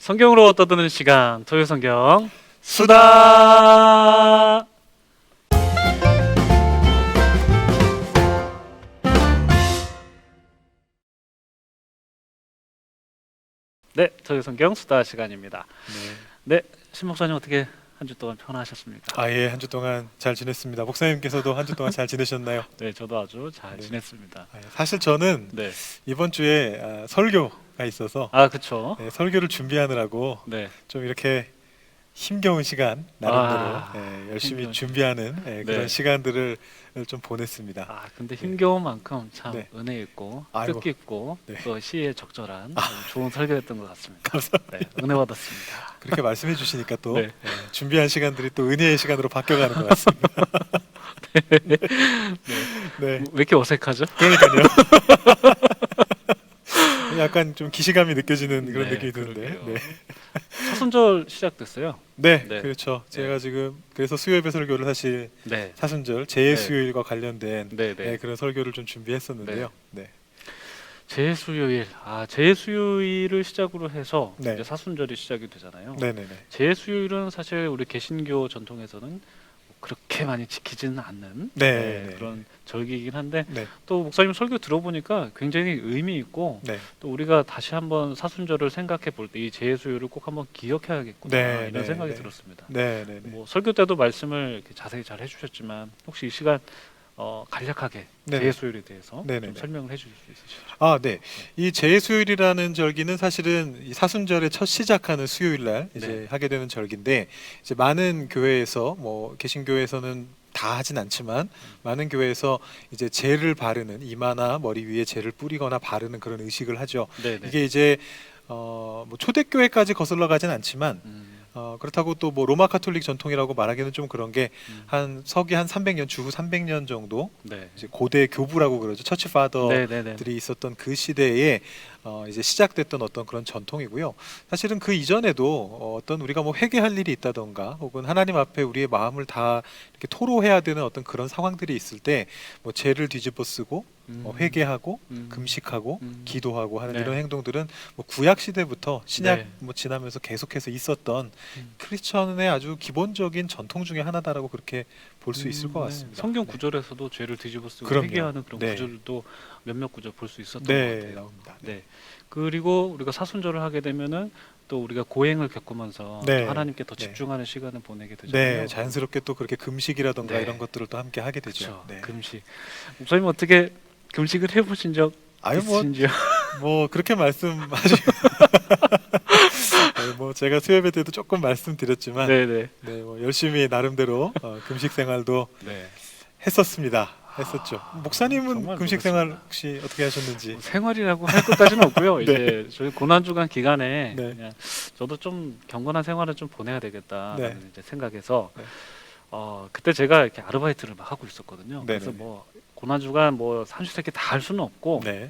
성경으로 떠드는 시간 토요 성경 수다. 네, 토요 성경 수다 시간입니다. 네, 신 목사님 어떻게 한 주 동안 평안하셨습니까? 예, 한 주 동안 잘 지냈습니다. 목사님께서도 한 주 동안 잘 지내셨나요? 네, 저도 아주 잘 네. 지냈습니다. 사실 저는 네, 이번 주에 설교가 있어서 그렇죠. 설교를 준비하느라고 네, 좀 이렇게 힘겨운 시간 나름대로 열심히 힘겨운 준비하는 그런 네. 시간들을 좀 보냈습니다. 근데 힘겨운 만큼 참 네. 은혜 있고 아이고. 뜻깊고 네. 또 시에 적절한 좋은 설교였던 것 같습니다. 감사합니다. 네, 은혜 받았습니다. 그렇게 말씀해 주시니까 또 네. 준비한 시간들이 또 은혜의 시간으로 바뀌어가는 것 같습니다. 네, 왜 이렇게 어색하죠? 그러니까요. 약간 좀 기시감이 느껴지는 그런 네, 느낌이 드는데. 그러게요. 네. 사순절 시작됐어요. 네, 네. 그렇죠. 제가 지금 그래서 수요예배 설교를 사실 네, 사순절 제의 네. 수요일과 관련된 네. 그런 설교를 좀 준비했었는데요. 네. 제수요일, 제수요일을 시작으로 해서 네. 이제 사순절이 시작이 되잖아요. 네네네. 제수요일은 사실 우리 개신교 전통에서는 그렇게 많이 지키지는 않는 네. 그런 절기이긴 한데 네. 또 목사님 설교 들어보니까 굉장히 의미 있고 네. 또 우리가 다시 한번 사순절을 생각해 볼 때 이 제수요일을 꼭 한번 기억해야겠구나 네, 이런 네, 생각이 네. 들었습니다. 네네네. 뭐 설교 때도 말씀을 이렇게 자세히 잘 해주셨지만 혹시 이 시간 간략하게 네네. 제수요일에 대해서 네네네. 좀 설명을 해주실 수 있으시죠? 네. 이 제의 수요일이라는 절기는 사실은 이 사순절의 첫 시작하는 수요일 날 이제 네. 하게 되는 절기인데 이제 많은 교회에서 뭐 개신교에서는 다 하진 않지만 많은 교회에서 이제 제를 바르는 이마나 머리 위에 제를 뿌리거나 바르는 그런 의식을 하죠. 네네. 이게 이제 뭐 초대교회까지 거슬러 가진 않지만 그렇다고 또 뭐 로마 카톨릭 전통이라고 말하기는 좀 그런 게 한 서기 한 300년 주후 300년 정도 네. 이제 고대 교부라고 그러죠. 처치 파더들이 네네네. 있었던 그 시대에 이제 시작됐던 어떤 그런 전통이고요. 사실은 그 이전에도 어떤 우리가 뭐 회개할 일이 있다던가 혹은 하나님 앞에 우리의 마음을 다 이렇게 토로해야 되는 어떤 그런 상황들이 있을 때 뭐 죄를 뒤집어 쓰고 회개하고 금식하고 기도하고 하는 네. 이런 행동들은 뭐 구약 시대부터 신약 네. 뭐 지나면서 계속해서 있었던 크리스천의 아주 기본적인 전통 중에 하나다라고 그렇게 볼 수 있을 것 같습니다. 성경 네. 구절에서도 죄를 뒤집어 쓰고 그럼요. 회개하는 그런 네. 구절도 몇몇 구절 볼 수 있었던 것 네, 같아요. 나옵니다. 네. 그리고 우리가 사순절을 하게 되면은 또 우리가 고행을 겪으면서 네. 또 하나님께 더 네. 집중하는 시간을 보내게 되잖아요. 네, 자연스럽게 또 그렇게 금식이라던가 네. 이런 것들을 또 함께 하게 되죠. 그렇죠. 네. 금식. 목사님 어떻게 금식을 해보신 적 아유 있으신지요? 뭐 그렇게 말씀하시. 네, 뭐 제가 수요예배 때도 조금 말씀드렸지만, 네네. 네, 뭐 열심히 나름대로 금식 생활도 네. 했었습니다. 했었죠. 목사님은 정말 금식 생활 그렇습니다. 혹시 어떻게 하셨는지? 뭐 생활이라고 할 것까지는 없고요. 네. 이제 저희 고난 주간 기간에 네. 그냥 저도 좀 경건한 생활을 좀 보내야 되겠다라는 네. 이제 생각에서 네. 그때 제가 이렇게 아르바이트를 막 하고 있었거든요. 네네. 그래서 뭐 고난 주간 뭐 삼시세끼 다 할 수는 없고 네.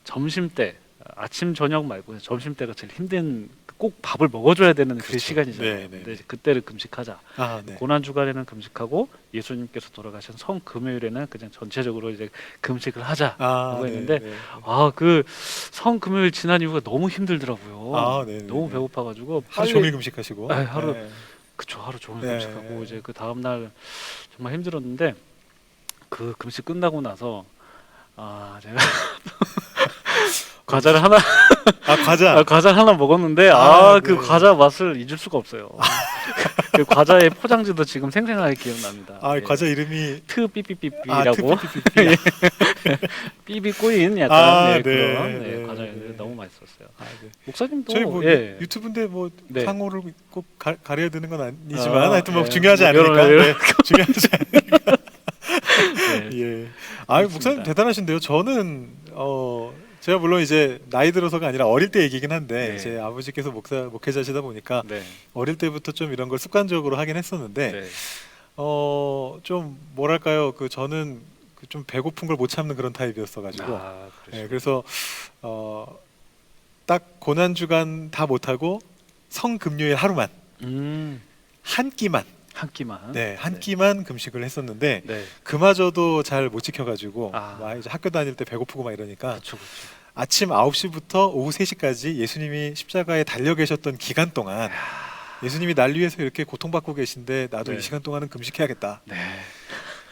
점심 때 아침 저녁 말고 점심 때가 제일 힘든 꼭 밥을 먹어줘야 되는 그 그렇죠. 시간이잖아요. 네, 네, 근데 네. 그때를 금식하자. 네. 고난 주간에는 금식하고 예수님께서 돌아가신 성 금요일에는 그냥 전체적으로 이제 금식을 하자. 라고 네, 했는데 네. 그 성 금요일 지난 이후가 너무 힘들더라고요. 네, 네, 너무 네. 배고파가지고 하루 종일 금식하시고. 하루 네. 그쵸, 하루 종일 네. 금식하고 이제 그 다음 날 정말 힘들었는데 그 금식 끝나고 나서 제가 과자를 하나 과자. 과자를 하나 먹었는데 그 네. 과자 맛을 잊을 수가 없어요. 그 과자의 포장지도 지금 생생하게 기억납니다. 예. 과자 이름이 트삐삐삐삐라고 트피피피피. 삐삐 꼬인 약간 네, 그런 네, 과자였는데 네. 너무 맛있었어요. 네. 목사님도 저희 뭐 유튜브인데 뭐 네. 상호를 꼭 가려야 되는 건 아니지만 하여튼 뭐 예. 중요하지 뭐 않으니까. 이런- 네, 중요하지 않으니까. 네. 예. 그렇습니다. 목사님 대단하신데요. 저는 제가 물론 이제 나이 들어서가 아니라 어릴 때 얘기긴 한데 네. 제 아버지께서 목회자시다 보니까 네. 어릴 때부터 좀 이런 걸 습관적으로 하긴 했었는데 네. 좀 뭐랄까요? 저는 좀 배고픈 걸 못 참는 그런 타입이었어가지고 그러시구나. 그래서 딱 고난 주간 다 못하고 성금요일 하루만 한 끼만 한 끼만. 한 끼만 금식을 했었는데 네. 그마저도 잘 못 지켜가지고 아. 이제 학교 다닐 때 배고프고 막 이러니까 그렇죠. 아침 9시부터 오후 3시까지 예수님이 십자가에 달려 계셨던 기간 동안 예수님이 날 위해서 이렇게 고통받고 계신데 나도 네. 이 시간 동안은 금식해야겠다. 네.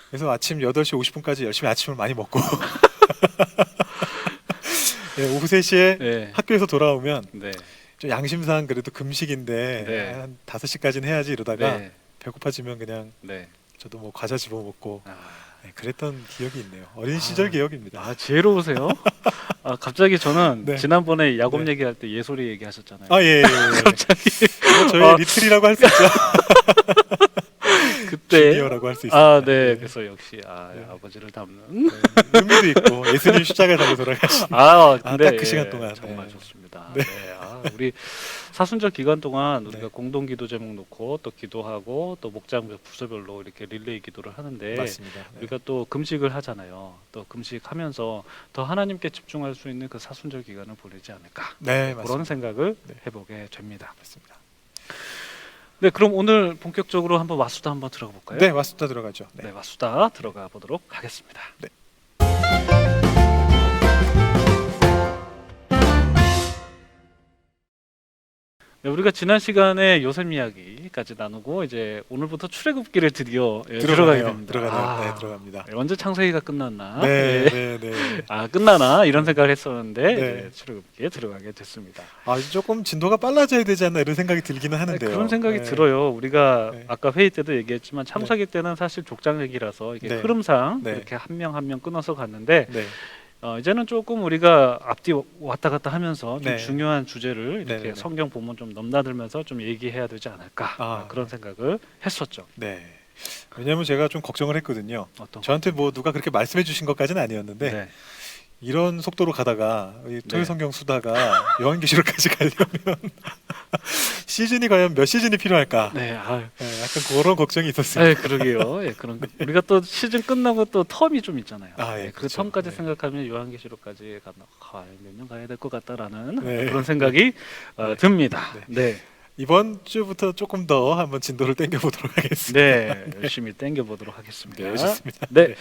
그래서 아침 8시 50분까지 열심히 아침을 많이 먹고 네, 오후 3시에 네. 학교에서 돌아오면 네. 좀 양심상 그래도 금식인데 네. 한 5시까지는 해야지 이러다가 네. 배고파지면 그냥 네. 저도 뭐 과자 집어 먹고 아. 네, 그랬던 기억이 있네요. 어린 시절 기억입니다. 아, 지혜로우세요. 아, 갑자기 저는 네. 지난번에 야곱 네. 얘기할 때 예솔이 얘기하셨잖아요. 아, 예. 갑자기 뭐 저희 아. 리틀이라고 할 수 있죠. 그때 주니어라고 할 수 있습니다. 아, 네. 그래서 역시 네. 아버지를 닮는. 네. 의미도 있고 예수님 십자가에 달려 돌아가신. 아, 근데 딱 그 시간 동안. 정말 네. 좋습니다. 네. 네. 아, 우리 사순절 기간 동안 우리가 네. 공동 기도 제목 놓고 또 기도하고 또 목장 부서별로 이렇게 릴레이 기도를 하는데 맞습니다. 네. 우리가 또 금식을 하잖아요. 또 금식하면서 더 하나님께 집중할 수 있는 그 사순절 기간을 보내지 않을까. 네, 그런 맞습니다. 생각을 네. 해보게 됩니다. 맞습니다. 네, 그럼 오늘 본격적으로 한번 와수다 한번 들어가 볼까요? 네, 맞습니다. 들어가죠. 네, 네. 와수다 들어가 보도록 하겠습니다. 네. 네, 우리가 지난 시간에 요셉 이야기까지 나누고 이제 오늘부터 출애굽기를 드디어 들어가게 됩니다. 들어가네요. 아, 네, 들어갑니다. 언제 창세기가 끝났나? 네, 네. 네, 네. 아, 끝나나 이런 생각을 했었는데 네. 이제 출애굽기에 들어가게 됐습니다. 아, 조금 진도가 빨라져야 되지 않나 이런 생각이 들기는 네, 하는데요. 그런 생각이 네. 들어요. 우리가 네. 아까 회의 때도 얘기했지만 창세기 때는 사실 족장얘기라서 이게 네. 흐름상 네. 이렇게 한 명 한 명 끊어서 갔는데 네. 이제는 조금 우리가 앞뒤 왔다 갔다 하면서 좀 네. 중요한 주제를 이렇게 네네네. 성경 본문 좀 넘나들면서 좀 얘기해야 되지 않을까 아, 그런 생각을 했었죠. 네. 왜냐하면 제가 좀 걱정을 했거든요. 어떤 저한테 뭐 누가 그렇게 말씀해 주신 것까지는 아니었는데 네. 이런 속도로 가다가 이 토요 네. 성경 수다가 요한계시록까지 가려면 시즌이 과연 몇 시즌이 필요할까? 네, 아, 네, 약간 그런 걱정이 있었어요. 네, 그러게요. 예, 그런 우리가 또 시즌 끝나고 또 텀이 좀 있잖아요. 아, 예, 네, 그 그렇죠. 텀까지 네. 생각하면 요한계시록까지 몇 년 가야 될 것 같다라는 네. 그런 생각이 듭니다. 네. 이번 주부터 조금 더 한번 진도를 땡겨 보도록 하겠습니다. 네, 열심히 땡겨 보도록 하겠습니다. 네, 좋습니다. 네,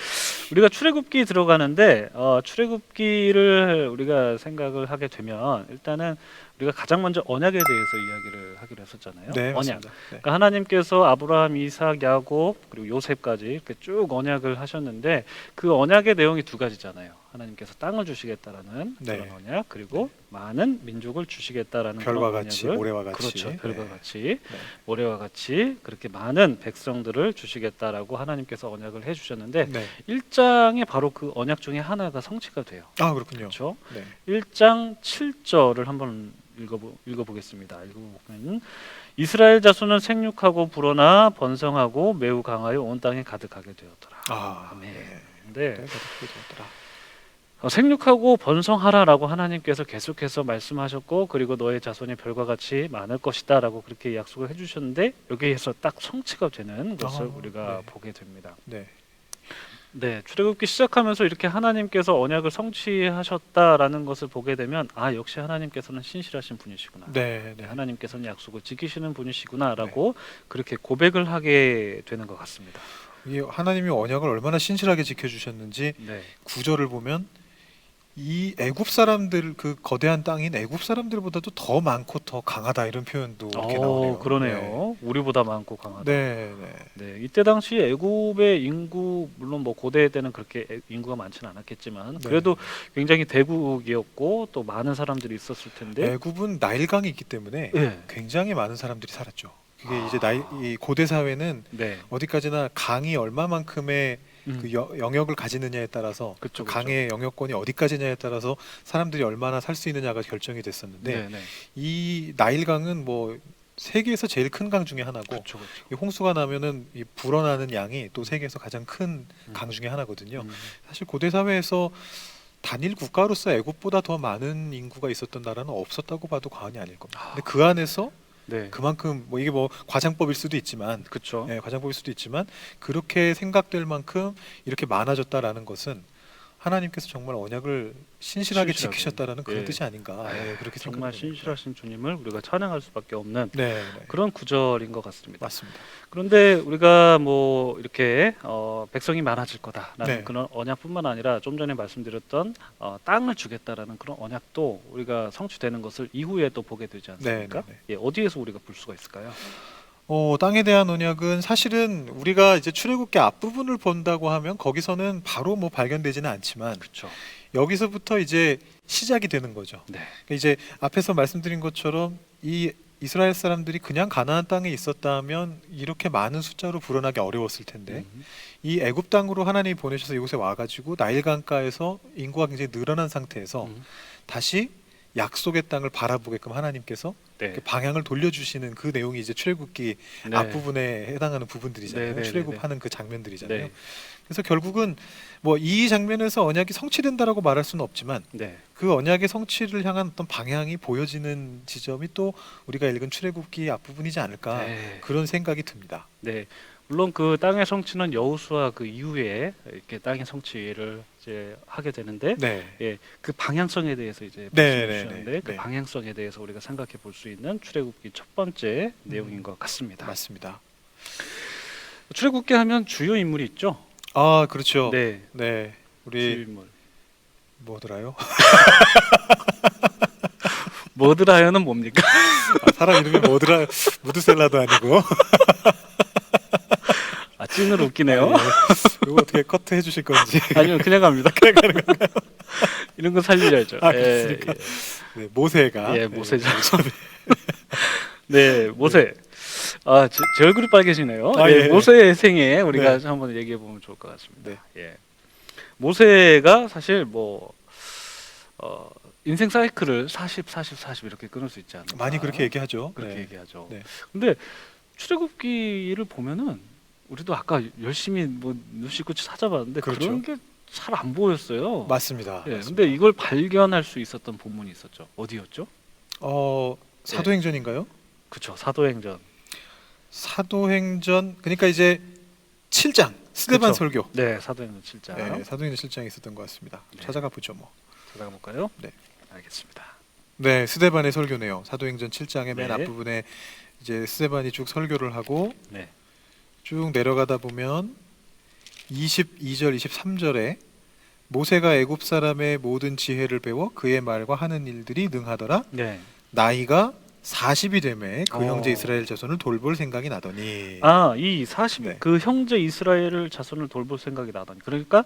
우리가 출애굽기 들어가는데 출애굽기를 우리가 생각을 하게 되면 일단은 우리가 가장 먼저 언약에 대해서 이야기를 하기로 했었잖아요. 네, 언약. 맞습니다. 네. 그러니까 하나님께서 아브라함, 이삭, 야곱 그리고 요셉까지 이렇게 쭉 언약을 하셨는데 그 언약의 내용이 두 가지잖아요. 하나님께서 땅을 주시겠다라는 네. 그런 언약 그리고 많은 민족을 주시겠다라는 별과 그런 같이 언약을 모래와 같이 그렇죠. 별과 네. 같이 모래와 같이 그렇게 많은 백성들을 주시겠다라고 하나님께서 언약을 해주셨는데 네. 1장에 바로 그 언약 중에 하나가 성취가 돼요. 아, 그렇군요. 그렇죠? 네. 1장 7절을 한번 읽어보겠습니다. 읽어보면 이스라엘 자손은 생육하고 불어나 번성하고 매우 강하여 온 땅에 가득하게 되었더라. 아, 아멘. 네. 근데 네, 그렇게 되었더라. 생육하고 번성하라라고 하나님께서 계속해서 말씀하셨고 그리고 너의 자손이 별과 같이 많을 것이다라고 그렇게 약속을 해주셨는데 여기에서 딱 성취가 되는 것을 우리가 네. 보게 됩니다. 네. 네, 출애굽기 시작하면서 이렇게 하나님께서 언약을 성취하셨다라는 것을 보게 되면 아 역시 하나님께서는 신실하신 분이시구나. 네, 네. 하나님께서는 약속을 지키시는 분이시구나라고 그렇게 고백을 하게 되는 것 같습니다. 이게 하나님이 언약을 얼마나 신실하게 지켜주셨는지 네, 구절을 보면 이 애굽 사람들 그 거대한 땅인 애굽 사람들보다도 더 많고 더 강하다 이런 표현도 이렇게 나오네요. 그러네요. 우리보다 많고 강하다. 네, 네. 네, 이때 당시 애굽의 인구 물론 뭐 고대 때는 그렇게 인구가 많지는 않았겠지만 네. 그래도 굉장히 대국이었고 또 많은 사람들이 있었을 텐데. 애굽은 나일강이 있기 때문에 네, 굉장히 많은 사람들이 살았죠. 그게 이제 이 고대 사회는 네, 어디까지나 강이 얼마만큼의 그 영역을 가지느냐에 따라서 그쵸, 그 강의 영역권이 어디까지냐에 따라서 사람들이 얼마나 살 수 있느냐가 결정이 됐었는데 네, 네, 이 나일강은 뭐 세계에서 제일 큰 강 중에 하나고 그렇죠, 이 홍수가 나면은 이 불어나는 양이 또 세계에서 가장 큰 강 중에 하나거든요. 음, 사실 고대 사회에서 단일 국가로서 애굽보다 더 많은 인구가 있었던 나라는 없었다고 봐도 과언이 아닐 겁니다. 근데 그 안에서 네, 그만큼 뭐 이게 뭐 과장법일 수도 있지만 그렇죠. 과장법일 수도 있지만 그렇게 생각될 만큼 이렇게 많아졌다라는 것은 하나님께서 정말 언약을 신실하게 신실하게. 지키셨다라는 그런 예. 뜻이 아닌가. 예, 그렇게 정말 생각이 됩니다. 신실하신 주님을 우리가 찬양할 수밖에 없는 네, 네. 그런 구절인 것 같습니다. 맞습니다. 그런데 우리가 뭐 이렇게 백성이 많아질 거다라는 네. 그런 언약뿐만 아니라 좀 전에 말씀드렸던 땅을 주겠다라는 그런 언약도 우리가 성취되는 것을 이후에 또 보게 되지 않습니까? 네, 네, 예, 어디에서 우리가 볼 수가 있을까요? 땅에 대한 언약은 사실은 우리가 이제 출애굽기 앞부분을 본다고 하면 거기서는 바로 뭐 발견되지는 않지만 그렇죠. 여기서부터 이제 시작이 되는 거죠. 네. 그러니까 이제 앞에서 말씀드린 것처럼 이 이스라엘 사람들이 그냥 가나안 땅에 있었다면 이렇게 많은 숫자로 불어나기 어려웠을 텐데 이 애굽 땅으로 하나님이 보내셔서 이곳에 와가지고 나일 강가에서 인구가 굉장히 늘어난 상태에서 다시 약속의 땅을 바라보게끔 하나님께서 네. 이렇게 방향을 돌려주시는 그 내용이 이제 출애굽기 네. 앞부분에 해당하는 부분들이잖아요. 네, 네, 네, 출애굽하는 그 장면들이잖아요. 네. 그래서 결국은 뭐 이 장면에서 언약이 성취된다라고 말할 수는 없지만 네. 그 언약의 성취를 향한 어떤 방향이 보여지는 지점이 또 우리가 읽은 출애굽기 앞부분이지 않을까 네. 그런 생각이 듭니다. 네. 물론 그 땅의 성취는 여호수아 그 이후에 이렇게 땅의 성취를 이제 하게 되는데 네, 예, 그 방향성에 대해서 이제 네, 말씀해 네, 주셨는데 네, 그 네. 방향성에 대해서 우리가 생각해 볼 수 있는 출애굽기 첫 번째 내용인 것 같습니다. 맞습니다. 출애굽기 하면 주요 인물이 있죠. 아, 그렇죠. 네, 네, 우리 주요 인물. 뭐더라요? 머드라이어는 뭡니까? 사람 이름이 뭐더라? 무드셀라도 아니고. 아, 찐으로 웃기네요. 이거 어떻게 커트 해주실 건지. 아니면 그냥 갑니다. 그냥 가는 건가요? 이런 거 살려야죠. 아, 그렇습니까? 네, 모세가. 예, 모세죠. 네, 모세. 아, 제 얼굴이 빨개지네요. 아, 예, 예. 모세의 생애 우리가 한번 얘기해 보면 좋을 것 같습니다. 네. 예. 모세가 사실 뭐 인생 사이클을 40, 40, 40 이렇게 끊을 수 있지 않을까? 많이 그렇게 얘기하죠. 그렇게 네. 얘기하죠. 네. 근데 출애굽기를 보면은 우리도 아까 열심히 뭐 눈시구치 찾아봤는데 그 그렇죠. 런 게 잘 안 보였어요. 맞습니다. 예, 맞습니다. 근데 이걸 발견할 수 있었던 본문이 있었죠. 어디였죠? 사도행전인가요? 그렇죠. 사도행전. 사도행전 그러니까 이제 7장 스데반 그쵸. 설교. 네, 사도행전 7장. 네, 사도행전 7장에 있었던 것 같습니다. 네. 찾아가 보죠 뭐. 찾아가 볼까요? 네. 알겠습니다. 네, 스데반의 설교네요. 사도행전 7장의 맨 네. 앞부분에 이제 스데반이 쭉 설교를 하고 네. 쭉 내려가다 보면 22절, 23절에 모세가 애굽 사람의 모든 지혜를 배워 그의 말과 하는 일들이 능하더라. 네. 나이가 40이 되매 그 어. 형제 이스라엘 자손을 돌볼 생각이 나더니. 아, 이 40, 네. 그 형제 이스라엘을 자손을 돌볼 생각이 나다니. 그러니까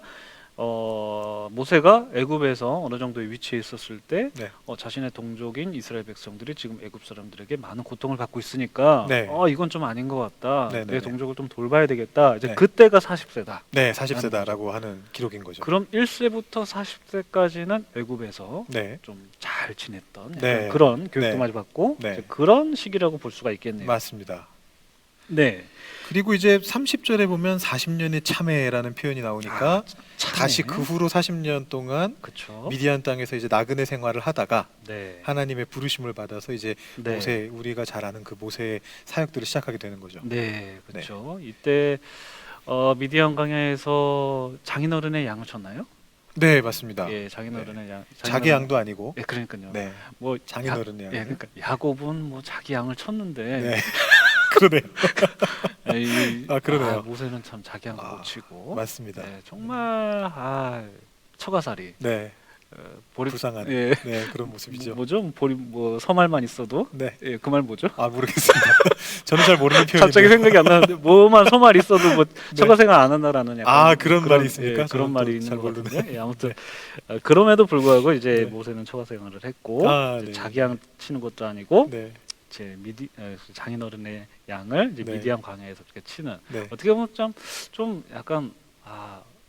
모세가 애굽에서 어느 정도의 위치에 있었을 때 네. 자신의 동족인 이스라엘 백성들이 지금 애굽 사람들에게 많은 고통을 받고 있으니까 네. 이건 좀 아닌 것 같다. 네, 네, 내 네. 동족을 좀 돌봐야 되겠다. 이제 네. 그때가 40세다. 네, 40세다라고 하는 기록인 거죠. 그럼 1세부터 40세까지는 애굽에서 네. 좀 잘 지냈던 네. 약간 그런 교육도 네. 많이 받고 네. 이제 그런 시기라고 볼 수가 있겠네요. 맞습니다. 네. 그리고 이제 30절에 보면 40년의 참회라는 표현이 나오니까 다시 그 후로 40년 동안 그렇죠. 미디안 땅에서 이제 나그네 생활을 하다가 네. 하나님의 부르심을 받아서 이제 네. 모세 우리가 잘 아는 그 모세의 사역들을 시작하게 되는 거죠. 네, 그렇죠. 이때 미디안 광야에서 장인어른의 양을 쳤나요? 네, 맞습니다. 예, 장인어른의 양. 자기 양도 아니고. 예, 그러니까요. 네. 뭐 장인어른의 예, 양. 그러니까 야곱은 뭐 자기 양을 쳤는데 네. 그러네요. 그러네요. 모세는 참 자기 양을 못 치고. 맞습니다. 네, 정말 처가살이. 네. 보리 불쌍한 예. 네, 그런 모습이죠. 뭐죠? 보리 뭐 서말만 있어도 네. 예, 그 말 뭐죠? 모르겠습니다. 저는 잘 모르는 표현인데. 갑자기 생각이 안 나는데 뭐만 서말 있어도 뭐 처가 생활 안 한다라는 약간 그런 말이 있습니까? 예, 그런 저는 말이 또 있는 잘 것 같은데 모르네. 예, 아무튼 그럼에도 불구하고 이제 네. 모세는 처가 생활을 했고 이제 네. 자기 양 치는 것도 아니고 네. 제 장인어른의 양을 이제 네. 미디안 광야에서 이렇게 치는 네. 어떻게 보면 좀 약간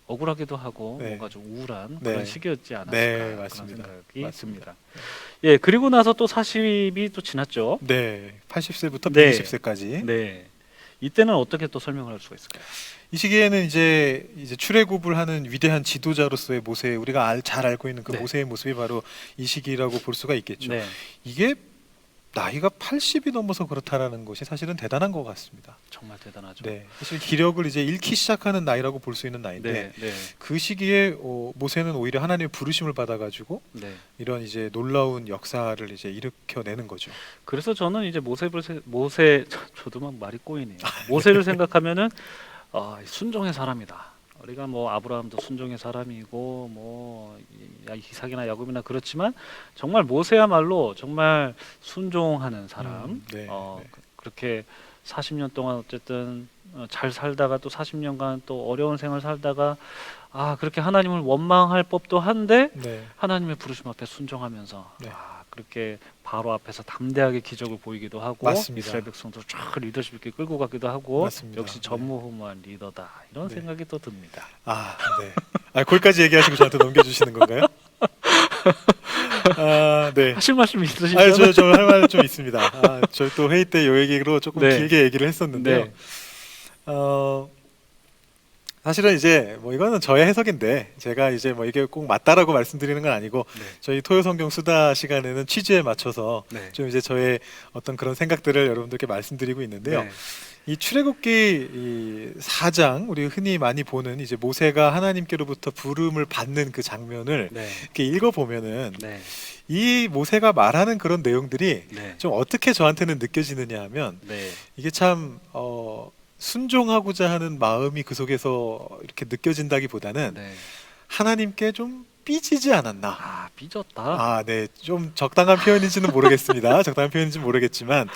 억울하기도 하고 네. 뭔가 좀 우울한 네. 그런 시기였지 않았을까 네, 그런 맞습니다. 생각이 맞습니다. 듭니다. 예, 그리고 나서 또 40이 또 지났죠. 네. 80세부터 네. 120세까지. 네. 이때는 어떻게 또 설명을 할 수가 있을까요? 이 시기에는 이제 출애굽을 하는 위대한 지도자로서의 모세, 우리가 잘 알고 있는 그 네. 모세의 모습이 바로 이 시기라고 볼 수가 있겠죠. 네. 이게 나이가 80이 넘어서 그렇다라는 것이 사실은 대단한 것 같습니다. 정말 대단하죠. 네, 사실 기력을 이제 잃기 시작하는 나이라고 볼 수 있는 나이인데 네, 네, 그 시기에 모세는 오히려 하나님의 부르심을 받아가지고 네. 이런 이제 놀라운 역사를 이제 일으켜내는 거죠. 그래서 저는 이제 모세 저도 막 말이 꼬이네요. 모세를 생각하면은 순종의 사람이다. 우리가 뭐 아브라함도 순종의 사람이고 뭐 이삭이나 야곱이나 그렇지만 정말 모세야말로 정말 순종하는 사람. 네, 네. 그렇게 40년 동안 어쨌든 잘 살다가 또 40년간 또 어려운 생활 살다가 그렇게 하나님을 원망할 법도 한데 네, 하나님의 부르심 앞에 순종하면서 네. 그렇게 바로 앞에서 담대하게 기적을 보이기도 하고 맞습니다. 이스라엘 백성들 쫙 리더십 있게 끌고 가기도 하고 맞습니다. 역시 네. 전무후무한 리더다 이런 네. 생각이 또 듭니다. 네. 거기까지 얘기하시고 저한테 넘겨주시는 건가요? 네. 하실 말씀 있으신가요? 저할 말 좀 있습니다. 저희 또 회의 때 요 얘기로 조금 네. 길게 얘기를 했었는데요. 네. 사실은 이제 뭐 이거는 저의 해석인데 제가 이제 뭐 이게 꼭 맞다라고 말씀드리는 건 아니고 네. 저희 토요 성경 수다 시간에는 취지에 맞춰서 네. 좀 이제 저의 어떤 그런 생각들을 여러분들께 말씀드리고 있는데요. 네. 이 출애굽기 이 4장 우리 흔히 많이 보는 이제 모세가 하나님께로부터 부름을 받는 그 장면을 네. 이렇게 읽어 보면은 네. 이 모세가 말하는 그런 내용들이 네. 좀 어떻게 저한테는 느껴지느냐 하면 네. 이게 참 순종하고자 하는 마음이 그 속에서 이렇게 느껴진다기보다는 네. 하나님께 좀 삐지지 않았나. 삐졌다. 네. 좀 적당한 표현인지는 모르겠습니다. 적당한 표현인지는 모르겠지만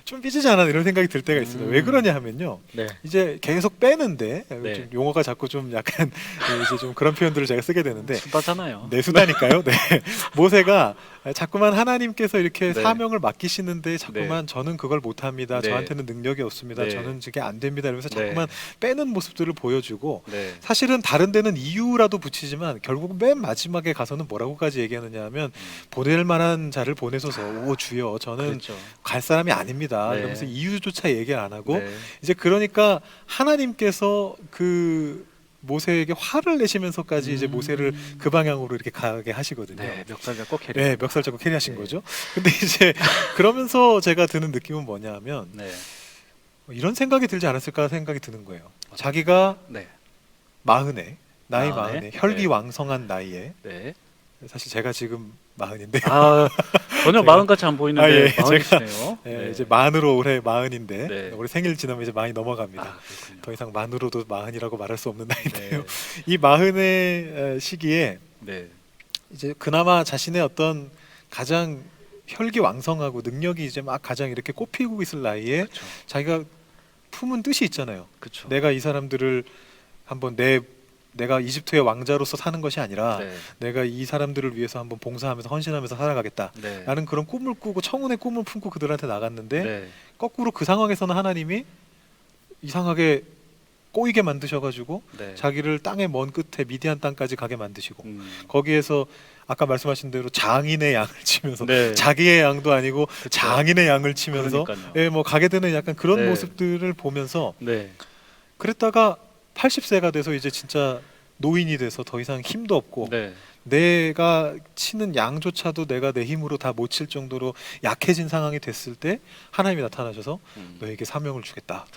좀 삐지지 않았나 이런 생각이 들 때가 있습니다. 왜 그러냐 하면요. 네. 이제 계속 빼는데 네. 좀 용어가 자꾸 좀 약간 이제 좀 그런 표현들을 제가 쓰게 되는데 수다잖아요. 네, 수다니까요. 네. 모세가 자꾸만 하나님께서 이렇게 네. 사명을 맡기시는데 자꾸만 저는 그걸 못합니다. 네. 저한테는 능력이 없습니다. 네. 저는 그게 안 됩니다. 이러면서 네. 자꾸만 빼는 모습들을 보여주고 네. 사실은 다른 데는 이유라도 붙이지만 결국 맨 마지막에 가서는 뭐라고까지 얘기하느냐 하면 보낼 만한 자를 보내소서 오 주여 저는 그렇죠. 갈 사람이 아닙니다. 네. 이러면서 이유조차 얘기를 안 하고 네. 이제 그러니까 하나님께서 그 모세에게 화를 내시면서까지 이제 모세를 그 방향으로 이렇게 가게 하시거든요. 네. 멱살 잡고 캐리. 네, 멱살 잡고 캐리하신 네. 거죠. 근데 이제 그러면서 제가 드는 느낌은 뭐냐면 네. 이런 생각이 들지 않았을까 생각이 드는 거예요. 자기가 네. 나이 마흔에? 마흔에 혈기왕성한 나이에 네. 사실 제가 지금 마흔인데 전혀 제가- 마흔같이 안 보이는데 예, 마흔이시네요. 네, 이제 만으로 올해 마흔인데 네. 올해 생일 지나면 이제 많이 넘어갑니다. 그렇군요. 더 이상 만으로도 마흔이라고 말할 수 없는 나이인데요. 네. 이 마흔의 시기에 네. 이제 그나마 자신의 어떤 가장 혈기왕성하고 능력이 이제 막 가장 이렇게 꽃피고 있을 나이에 그렇죠. 자기가 품은 뜻이 있잖아요. 그렇죠. 내가 이 사람들을 한번 내가 이집트의 왕자로서 사는 것이 아니라 네. 내가 이 사람들을 위해서 한번 봉사하면서 헌신하면서 살아가겠다. 네. 라는 그런 꿈을 꾸고 청운의 꿈을 품고 그들한테 나갔는데 네. 거꾸로 그 상황에서는 하나님이 이상하게 꼬이게 만드셔가지고 네. 자기를 땅의 먼 끝에 미디안 땅까지 가게 만드시고 음. 거기에서 아까 말씀하신 대로 장인의 양을 치면서 네. 자기의 양도 아니고 그쵸. 장인의 양을 치면서 그러니까요. 예, 뭐 가게 되는 약간 그런 네. 모습들을 보면서 네. 그랬다가 80세가 돼서 이제 진짜 노인이 돼서 더 이상 힘도 없고 네. 내가 치는 양조차도 내가 내 힘으로 다 못 칠 정도로 약해진 상황이 됐을 때 하나님이 나타나셔서 너에게 사명을 주겠다.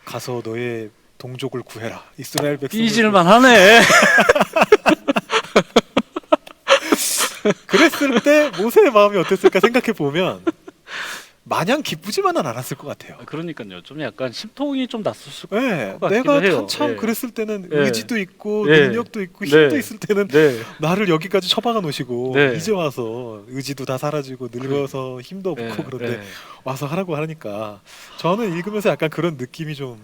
가서 너의 동족을 구해라. 이스라엘 백성을 삐질만 하네. 그랬을 때 모세의 마음이 어땠을까 생각해 보면 마냥 기쁘지만은 않았을 것 같아요. 그러니까요. 좀 약간 심통이 좀 났을 네, 것 같기도 내가 해요. 한참 예. 그랬을 때는 예. 의지도 있고 예. 능력도 있고 네. 힘도 있을 때는 네. 나를 여기까지 처박아 놓으시고 네. 이제 와서 의지도 다 사라지고 늙어서 힘도 없고 네. 그런데 네. 와서 하라고 하니까 저는 읽으면서 약간 그런 느낌이 좀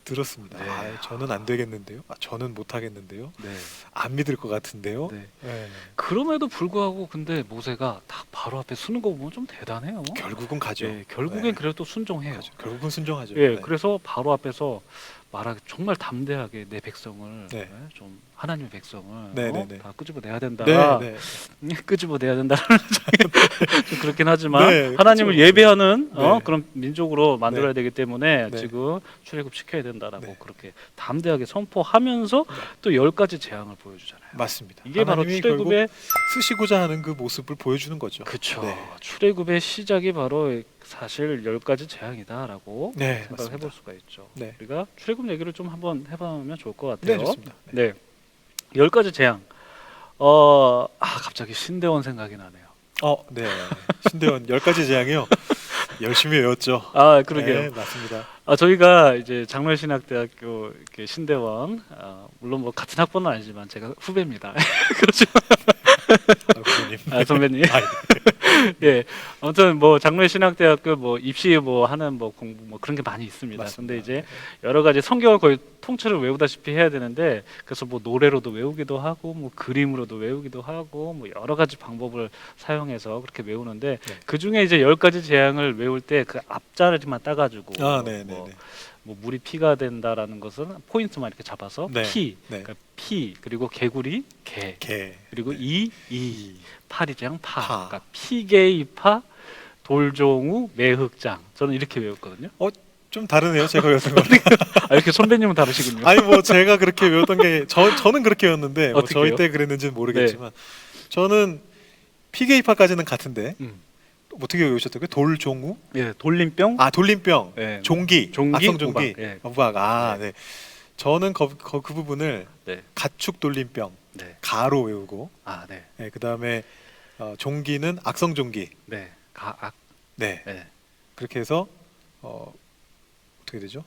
들었습니다. 네. 저는 안 되겠는데요. 저는 못 하겠는데요. 네. 안 믿을 것 같은데요. 네. 네. 그럼에도 불구하고 근데 모세가 딱 바로 앞에 서는 거 보면 좀 대단해요. 결국은 가죠. 예, 결국엔 네. 그래도 순종해요. 가죠. 결국은 순종하죠. 예, 네. 그래서 바로 앞에서 말하기 정말 담대하게 내 백성을 네. 좀 하나님의 백성을 네네네. 다 끄집어내야 된다. 네, 네. 끄집어내야 된다는 좀 그렇긴 하지만 네, 하나님을 그렇죠. 예배하는 네. 그런 민족으로 만들어야 되기 때문에 네. 지금 출애굽 시켜야 된다라고 네. 그렇게 담대하게 선포하면서 또 10가지 재앙을 보여주잖아요. 맞습니다. 이게 바로 하나님이 결국 출애굽의 쓰시고자 하는 그 모습을 보여주는 거죠. 그쵸. 네. 출애굽의 시작이 바로 사실 10가지 재앙이다라고 네, 생각을 맞습니다. 해볼 수가 있죠. 네. 우리가 출애굽 얘기를 좀 한번 해보면 좋을 것 같아요. 네, 좋습니다. 네. 네, 10가지 재앙. 갑자기 신대원 생각이 나네요. 네. 신대원 10가지 재앙이요. 열심히 외웠죠. 그러게요. 네, 맞습니다. 저희가 이제 장로신학대학교 이렇게 신대원, 물론 뭐 같은 학번은 아니지만 제가 후배입니다. 그렇죠. 부모님. 선배님. 아, 예, 아무튼 뭐 장로신학대학교 뭐 입시 뭐 하는 뭐 공부 뭐 그런 게 많이 있습니다. 맞습니다. 근데 이제 여러 가지 성경을 거의 통째로 외우다시피 해야 되는데 그래서 뭐 노래로도 외우기도 하고 뭐 그림으로도 외우기도 하고 뭐 여러 가지 방법을 사용해서 그렇게 외우는데 네. 그 중에 이제 10가지 재앙을 외울 때 그 앞자리만 따가지고 네, 네, 뭐, 네. 뭐 물이 피가 된다라는 것은 포인트만 이렇게 잡아서 네. 피, 네. 그러니까 피 그리고 개구리 개 개. 그리고 네. 이 파리장 파, 파. 그러니까 피게이파 돌종우 매흑장 저는 이렇게 외웠거든요. 좀 다르네요. 제가 외웠던 거. 이렇게 선배님은 다르시군요. 아니 뭐 제가 그렇게 외웠던 게 저는 그렇게 외웠는데 뭐 어떻게요? 저희 때 그랬는지는 모르겠지만 저는 피게이파까지는 같은데 음. 어떻게 외우셨다고요? 돌종우? 예, 돌림병, 돌림병. 예, 종기. 악성종기. 우박, 예. 우박. 네. 저는 그 부분을 네, 가축 돌림병 네, 가로 외우고 네, 네, 그다음에 종기는 악성종기. 네, 가악, 네. 네, 그렇게 해서 어떻게 되죠?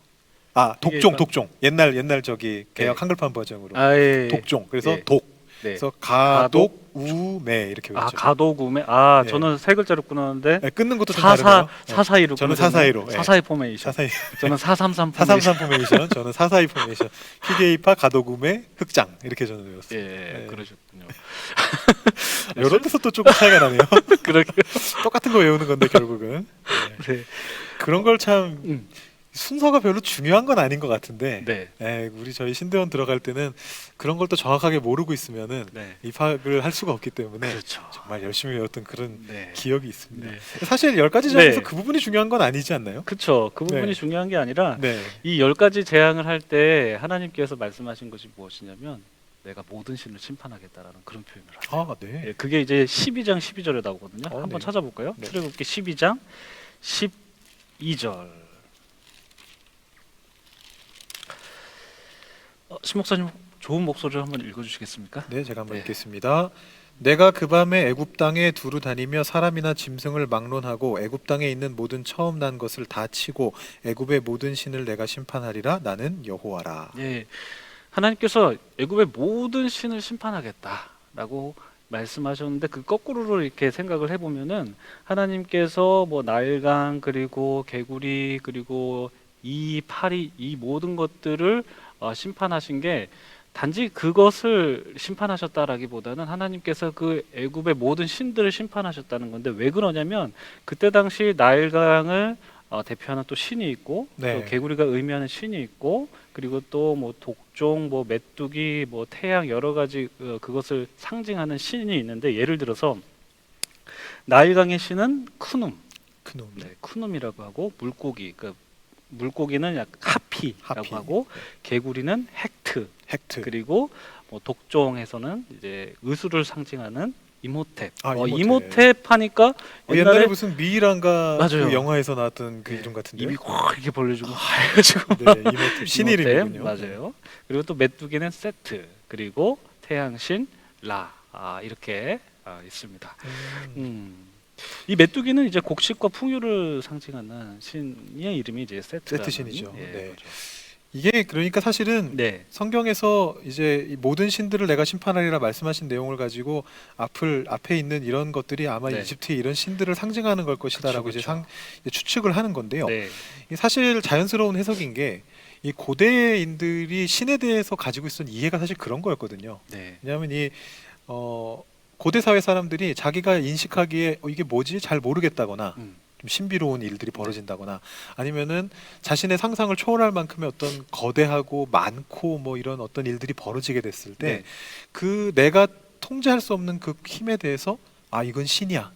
피게이파. 독종. 옛날 저기 개역 네. 한글판 버전으로. 예. 독종. 그래서 예. 독. 네. 그래서 가독 우매 이렇게 외웠죠. 가도구매, 네. 저는 세 글자로 끊었는데 네, 끊는 것도 좀 다르네요. 네. 442로 저는 442로, 예. 442 포메이션. 442 저는 433 포메이션. 433 포메이션, 저는 442 포메이션. 피게이파 가도구매 흑장 이렇게 저는 외웠어요. 예, 네. 그러셨군요. 이런 데서 또 조금 차이가 나네요. 그렇게. 똑같은 거 외우는 건데 결국은 네. 네. 그런 걸 참 음. 순서가 별로 중요한 건 아닌 것 같은데 네. 우리 저희 신대원 들어갈 때는 그런 걸 또 정확하게 모르고 있으면은 네. 입학을 할 수가 없기 때문에 그렇죠. 정말 열심히 외웠던 그런 네. 기억이 있습니다. 네. 사실 10가지 중에서 네. 그 부분이 중요한 건 아니지 않나요? 그렇죠. 그 부분이 네. 중요한 게 아니라 네. 이 10가지 재앙을 할 때 하나님께서 말씀하신 것이 무엇이냐면 내가 모든 신을 심판하겠다라는 그런 표현을 하세요. 네. 예, 그게 이제 12장 12절에 나오거든요. 한번 네. 찾아볼까요? 네. 출애굽기 12장 12절. 신 목사님 좋은 목소리로 한번 읽어주시겠습니까? 네, 제가 한번 네. 읽겠습니다. 내가 그 밤에 애굽 땅에 두루 다니며 사람이나 짐승을 막론하고 애굽 땅에 있는 모든 처음 난 것을 다 치고 애굽의 모든 신을 내가 심판하리라. 나는 여호와라. 예, 하나님께서 애굽의 모든 신을 심판하겠다라고 말씀하셨는데 그 거꾸로 이렇게 생각을 해보면은 하나님께서 뭐 나일강 그리고 개구리 그리고 이 파리 이 모든 것들을 심판하신 게 단지 그것을 심판하셨다라기보다는 하나님께서 그 애굽의 모든 신들을 심판하셨다는 건데 왜 그러냐면 그때 당시 나일강을 대표하는 또 신이 있고 네. 또 개구리가 의미하는 신이 있고 그리고 또 뭐 독종, 뭐 메뚜기, 뭐 태양 여러 가지 그것을 상징하는 신이 있는데 예를 들어서 나일강의 신은 쿠눔, 큰 놈. 네, 쿠눔이라고 하고 물고기, 그 물고기는 약 하피라고 하피. 하고 네. 개구리는 헥트 헥트. 그리고 뭐 독종에서는 이제 의수를 상징하는 이모텝. 이모텝. 이모텝 하니까 옛날에 무슨 미이란가 맞아요. 그 영화에서 나왔던 그 네, 이름 같은데. 입이 확 이렇게 벌려지고 하여가지고 네, 이모텝 신 이모텝, 이름이군요. 맞아요. 그리고 또 메뚜기는 세트 그리고 태양신 라 이렇게 있습니다. 이 메뚜기는 이제 곡식과 풍요를 상징하는 신의 이름이 이제 세트라는 세트 신이죠. 예, 네. 거죠. 이게 그러니까 사실은 네. 성경에서 이제 이 모든 신들을 내가 심판하리라 말씀하신 내용을 가지고 앞에 있는 이런 것들이 아마 네. 이집트의 이런 신들을 상징하는 걸 것이다라고 그쵸, 그쵸. 이제 추측을 하는 건데요. 네. 이 사실 자연스러운 해석인 게 이 고대인들이 신에 대해서 가지고 있었던 이해가 사실 그런 거였거든요. 네. 왜냐하면 이 고대 사회 사람들이 자기가 인식하기에 이게 뭐지 잘 모르겠다거나 음. 좀 신비로운 일들이 벌어진다거나 아니면은 자신의 상상을 초월할 만큼의 어떤 거대하고 많고 뭐 이런 어떤 일들이 벌어지게 됐을 때 네. 그 내가 통제할 수 없는 그 힘에 대해서 아 이건 신이야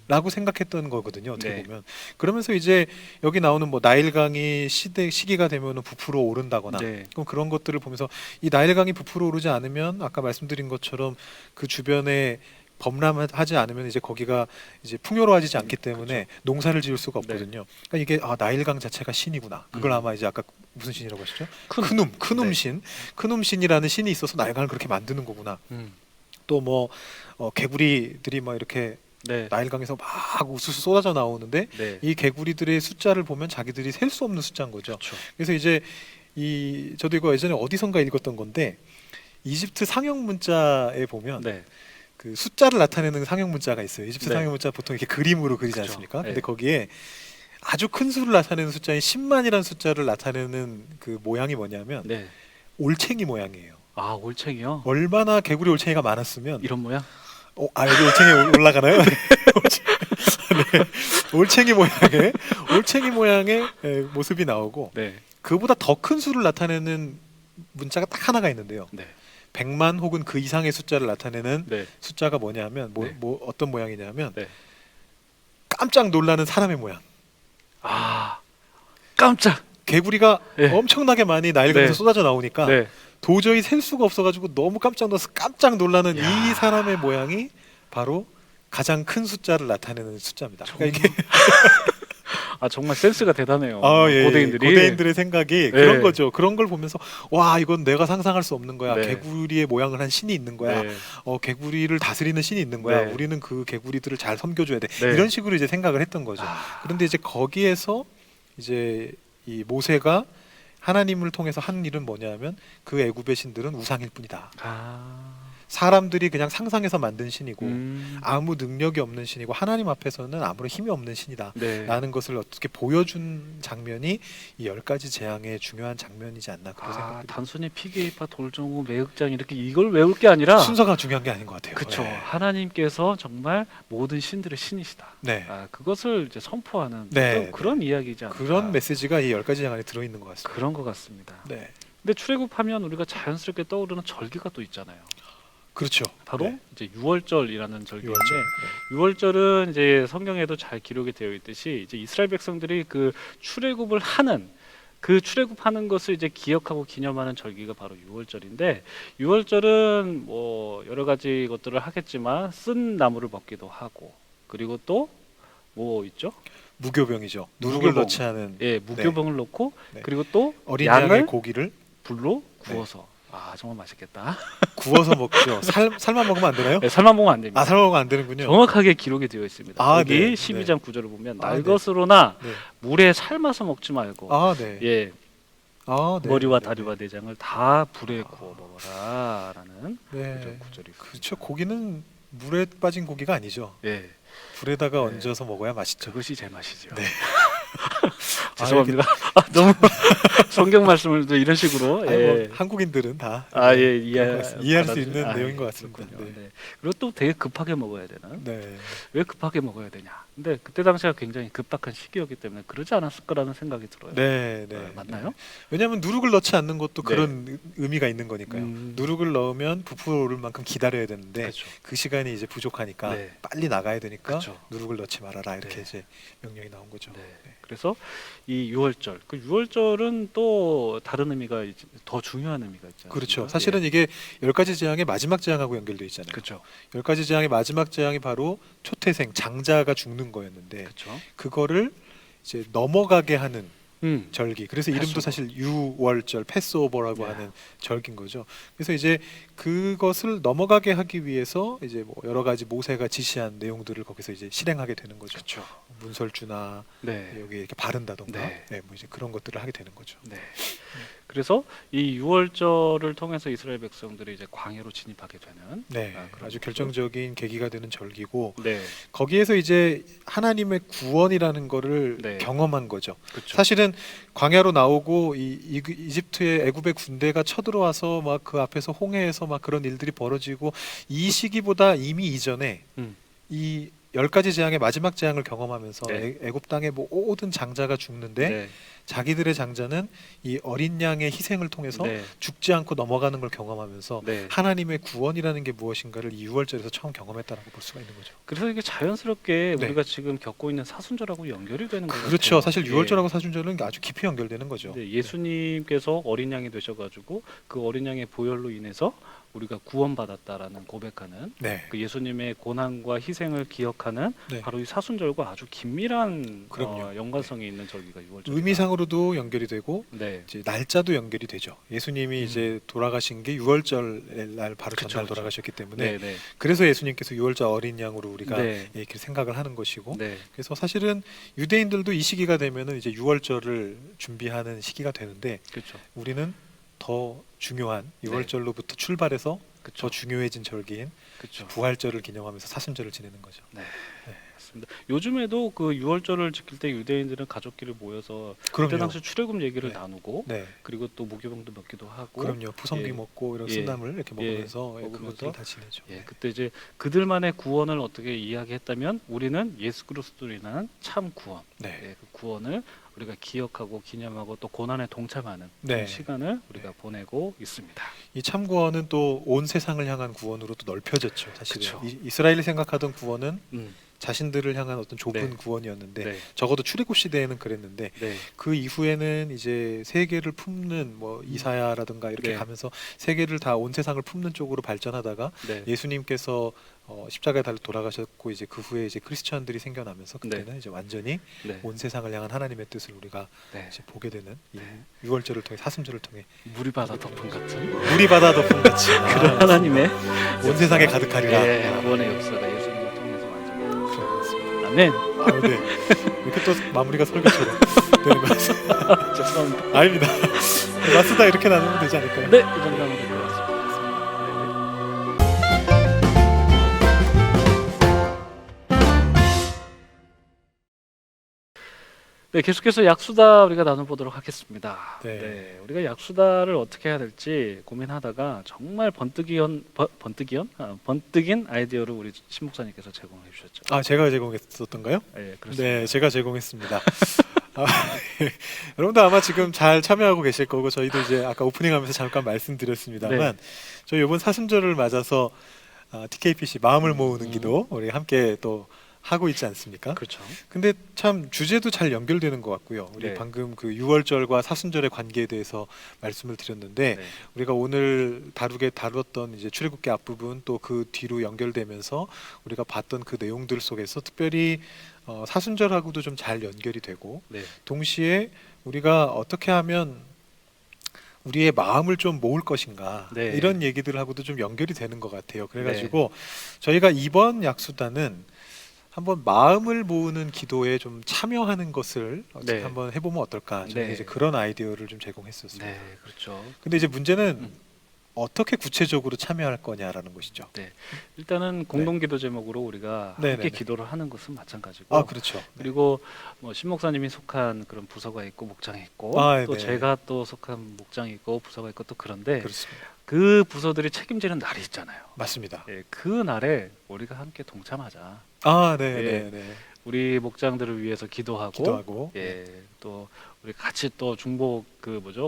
라고 생각했던 거거든요. 어떻게 네. 보면 그러면서 이제 여기 나오는 뭐 나일강이 시기가 되면은 부풀어 오른다거나 네. 그럼 그런 것들을 보면서 이 나일강이 부풀어 오르지 않으면 아까 말씀드린 것처럼 그 주변에 범람하지 않으면 이제 거기가 이제 풍요로워지지 않기 때문에 농사를 지을 수가 네. 없거든요. 그러니까 이게 아 나일강 자체가 신이구나. 그걸 음. 아마 이제 아까 무슨 신이라고 하셨죠? 큰. 크눔 네. 신, 크눔 신이라는 신이 있어서 나일강을 그렇게 만드는 거구나. 음. 또 뭐 개구리들이 막 이렇게 네. 나일강에서 막 우수수 쏟아져 나오는데 네. 이 개구리들의 숫자를 보면 자기들이 셀 수 없는 숫자인 거죠. 그렇죠. 그래서 이제 저도 이거 예전에 어디선가 읽었던 건데 이집트 상형 문자에 보면 네. 그 숫자를 나타내는 상형 문자가 있어요. 이집트 네. 상형 문자 보통 이렇게 그림으로 그리지 그렇죠. 않습니까? 네. 근데 거기에 아주 큰 수를 나타내는 숫자인 10만이라는 숫자를 나타내는 그 모양이 뭐냐면 네. 올챙이 모양이에요. 아, 올챙이요? 얼마나 개구리 올챙이가 많았으면 이런 모양? 여기 올챙이 올라가나요? 네. 올챙이 모양의 모습이 나오고 네. 그보다 더 큰 수를 나타내는 문자가 딱 하나가 있는데요. 네. 100만 혹은 그 이상의 숫자를 나타내는 네. 숫자가 뭐냐면 네. 어떤 모양이냐면 네. 깜짝 놀라는 사람의 모양. 아, 깜짝. 개구리가 네. 엄청나게 많이 나일강에서 네. 쏟아져 나오니까 네. 도저히 셀 수가 없어가지고 너무 깜짝 놀라서 깜짝 놀라는 야. 이 사람의 모양이 바로 가장 큰 숫자를 나타내는 숫자입니다. 그러니까 이게 아, 정말 센스가 대단해요. 예, 고대인들이. 고대인들의 생각이 그런 거죠. 그런 걸 보면서 와 이건 내가 상상할 수 없는 거야. 네. 개구리의 모양을 한 신이 있는 거야. 네. 개구리를 다스리는 신이 있는 거야. 네. 우리는 그 개구리들을 잘 섬겨줘야 돼. 네. 이런 식으로 이제 생각을 했던 거죠. 아, 그런데 이제 거기에서 이제 이 모세가 하나님을 통해서 한 일은 뭐냐면 그 애굽의 신들은 우상일 뿐이다. 사람들이 그냥 상상해서 만든 신이고 아무 능력이 없는 신이고 하나님 앞에서는 아무런 힘이 없는 신이다. 네. 라는 것을 어떻게 보여준 장면이 이 10가지 재앙의 중요한 장면이지 않나 그런 아, 생각이 단순히 피게이파 돌정우 매극장 이렇게 이걸 외울 게 아니라 순서가 중요한 게 아닌 것 같아요. 그렇죠. 네. 하나님께서 정말 모든 신들의 신이시다. 네. 아, 그것을 이제 선포하는 네, 또 그런 이야기지 않나. 그런 메시지가 이 10가지 재앙 안에 들어있는 것 같습니다. 그런 것 같습니다. 네. 근데 출애굽하면 우리가 자연스럽게 떠오르는 절기가 또 있잖아요. 그렇죠. 바로 네. 이제 유월절이라는 절기인데 유월절. 유월절은 이제 성경에도 잘 기록이 되어 있듯이 이제 이스라엘 백성들이 그 출애굽을 하는 그 출애굽하는 것을 이제 기억하고 기념하는 절기가 바로 유월절인데 유월절은 뭐 여러 가지 것들을 하겠지만 쓴 나무를 먹기도 하고 그리고 또 뭐 있죠? 무교병이죠. 누룩을 무교병. 넣지 않은 예, 무교병을 넣고 네. 그리고 또 어린 양의 양을 고기를 불로 구워서 아 정말 맛있겠다. 구워서 먹죠. 삶아 먹으면 안 되나요? 네, 삶아 먹으면 안 됩니다. 삶아 먹으면 안 되는군요. 정확하게 기록이 되어 있습니다. 아, 여기 네, 12장 9절을 보면 아, 날 네. 것으로나 네. 물에 삶아서 먹지 말고 네. 예 네. 머리와 네. 다리와 내장을 다 불에 구워 먹어라라는 네. 구절이 있습니다. 그렇죠. 고기는 물에 빠진 고기가 아니죠. 예, 불에다가 네. 얹어서 먹어야 맛있죠. 그것이 제 맛이죠. 네. 죄송합니다. 너무 성경 말씀을 또 이런 식으로 뭐 한국인들은 다 이해할 수 있는 내용인 것 같습니다. 그렇군요. 네. 네. 그리고 또 되게 급하게 먹어야 되나? 네. 왜 급하게 먹어야 되냐? 근데 그때 당시가 굉장히 급박한 시기였기 때문에 그러지 않았을 거라는 생각이 들어요. 네, 네. 맞나요? 왜냐하면 누룩을 넣지 않는 것도 네. 그런 의미가 있는 거니까요. 누룩을 넣으면 부풀어 오를 만큼 기다려야 되는데 그렇죠. 그 시간이 이제 부족하니까 네. 빨리 나가야 되니까 그렇죠. 누룩을 넣지 말아라 이렇게 네. 이제 명령이 나온 거죠. 네. 네. 그래서 이 유월절, 그 유월절은 또 다른 의미가 더 중요한 의미가 있잖아요. 그렇죠. 사실은 이게 10가지 재앙의 마지막 재앙하고 연결돼 있잖아요. 그렇죠. 10가지 재앙의 마지막 재앙이 바로 초태생 장자가 죽는 거였는데 그렇죠. 그거를 이제 넘어가게 하는 음. 절기. 그래서 이름도 패스오버. 사실 유월절, 패스오버라고 네. 하는 절기인 거죠. 그래서 이제 그것을 넘어가게 하기 위해서 이제 뭐 여러 가지 모세가 지시한 내용들을 거기서 이제 실행하게 되는 거죠. 그렇죠. 문설주나 네. 여기 이렇게 바른다던가, 네. 뭐 이제 그런 것들을 하게 되는 거죠. 네. 그래서 이 유월절을 통해서 이스라엘 백성들이 이제 광야로 진입하게 되는 네, 그런 아주 거죠. 결정적인 계기가 되는 절기고 네. 거기에서 이제 하나님의 구원이라는 거를 네. 경험한 거죠. 그렇죠. 사실은 광야로 나오고 이집트의 애굽의 군대가 쳐들어와서 막 그 앞에서 홍해에서 막 그런 일들이 벌어지고 이 시기보다 이미 이전에 음. 이 10가지 재앙의 마지막 재앙을 경험하면서 네. 애굽 땅의 모든 장자가 죽는데 네. 자기들의 장자는 이 어린 양의 희생을 통해서 네. 죽지 않고 넘어가는 걸 경험하면서 네. 하나님의 구원이라는 게 무엇인가를 이 6월절에서 처음 경험했다라고 볼 수가 있는 거죠. 그래서 이게 자연스럽게 네. 우리가 지금 겪고 있는 사순절하고 연결이 되는 거죠. 그렇죠. 사실 6월절하고 사순절은 아주 깊이 연결되는 거죠. 네, 예수님께서 어린 양이 되셔가지고 그 어린 양의 보혈로 인해서 우리가 구원받았다라는 고백하는 네. 그 예수님의 고난과 희생을 기억하는 네. 바로 이 사순절과 아주 긴밀한 그럼요. 연관성이 있는 절기가 6월절. 의미상으로도 연결이 되고 네, 이제 날짜도 연결이 되죠. 예수님이 이제 돌아가신 게 6월절 날 바로 그쵸, 전날 그쵸. 돌아가셨기 때문에 네, 네, 그래서 예수님께서 6월절 어린 양으로 우리가 네, 이렇게 생각을 하는 것이고 네, 그래서 사실은 유대인들도 이 시기가 되면은 이제 6월절을 준비하는 시기가 되는데 그렇죠, 우리는 더 중요한 네. 6월절로부터 출발해서 더 그렇죠, 중요해진 절기인 그렇죠. 부활절을 기념하면서 사순절을 지내는 거죠. 네, 맞습니다. 요즘에도 그 6월절을 지킬 때 유대인들은 가족끼리 모여서 그때 그럼요. 당시 출애굽 얘기를 네. 나누고 네. 그리고 또 무교병도 먹기도 하고 그럼요. 부성기 예. 먹고 이런 예. 쓴나물 이렇게 예. 먹으면서 먹으면서 그것들을 다 지내죠. 예, 그때 이제 그들만의 구원을 어떻게 이야기했다면 우리는 예수 그리스도로 인한 참 구원, 네. 예, 그 구원을 우리가 기억하고 기념하고 또 고난에 동참하는 네. 그런 시간을 우리가 네. 보내고 있습니다. 이 참구원은 또 온 세상을 향한 구원으로 또 넓혀졌죠. 사실은 그쵸. 이스라엘이 생각하던 구원은 음, 자신들을 향한 어떤 좁은 네. 구원이었는데 네, 적어도 출애굽 시대에는 그랬는데 네, 그 이후에는 이제 세계를 품는 뭐 이사야라든가 이렇게 네. 가면서 세계를 다 온 세상을 품는 쪽으로 발전하다가 네, 예수님께서 십자가에 달려 돌아가셨고 이제 그 후에 이제 크리스천들이 생겨나면서 그때는 이제 완전히 네, 온 세상을 향한 하나님의 뜻을 우리가 네. 이제 보게 되는 이 네. 6월절을 통해 사순절을 통해 물이 바다 덮음 같은 물이 바다 덮음 같이 그런 하나님의 온 세상에 가득하리라. 예, 구원의 역사가 예수님을 통해서 완전. 그런 것 같습니다. 아멘. 아, 네. 이렇게 또 마무리가 설교처럼 되는 것 같습니다. 죄송합니다. 아닙니다. 마스다 이렇게 나누면 되지 않을까요? 네, 이 정도 하면 될 것 같습니다. 네, 계속해서 약수다 우리가 나눠보도록 하겠습니다. 네. 네, 우리가 약수다를 어떻게 해야 될지 고민하다가 정말 번뜩인 아이디어를 우리 신 목사님께서 제공해 주셨죠. 아, 제가 제공했었던가요? 네, 그렇습니다. 네, 제가 제공했습니다. 아, 여러분도 아마 지금 잘 참여하고 계실 거고 저희도 이제 아까 오프닝하면서 잠깐 말씀드렸습니다만 저희 이번 사순절을 맞아서 TKPC 마음을 모으는 기도 우리 함께 또 하고 있지 않습니까? 그렇죠. 근데 참 주제도 잘 연결되는 것 같고요. 우리 네. 방금 그 6월절과 사순절의 관계에 대해서 말씀을 드렸는데 네, 우리가 오늘 다뤘던 이제 출애굽기 앞부분 또 그 뒤로 연결되면서 우리가 봤던 그 내용들 속에서 특별히 사순절하고도 좀 잘 연결이 되고 네, 동시에 우리가 어떻게 하면 우리의 마음을 좀 모을 것인가 네. 이런 얘기들하고도 좀 연결이 되는 것 같아요. 그래가지고 저희가 이번 약수단은 한번 마음을 모으는 기도에 좀 참여하는 것을 네. 한번 해보면 어떨까? 저는 네. 이제 그런 아이디어를 좀 제공했었습니다. 네, 그렇죠. 근데 이제 문제는 음. 어떻게 구체적으로 참여할 거냐라는 것이죠. 일단은 공동기도 제목으로 우리가 네, 함께 네, 네. 기도를 하는 것은 마찬가지고 아, 그렇죠. 네. 그리고 뭐 신 목사님이 속한 그런 부서가 있고 목장이 있고 아, 또 네. 제가 또 속한 목장이 있고 부서가 있고 또 그런데 그렇습니다. 그 부서들이 책임지는 날이 있잖아요. 맞습니다. 예, 그 날에 우리가 함께 동참하자. 아, 네, 예. 네, 네. 우리 목장들을 위해서 기도하고, 기도하고. 예, 또 우리 같이 또 중복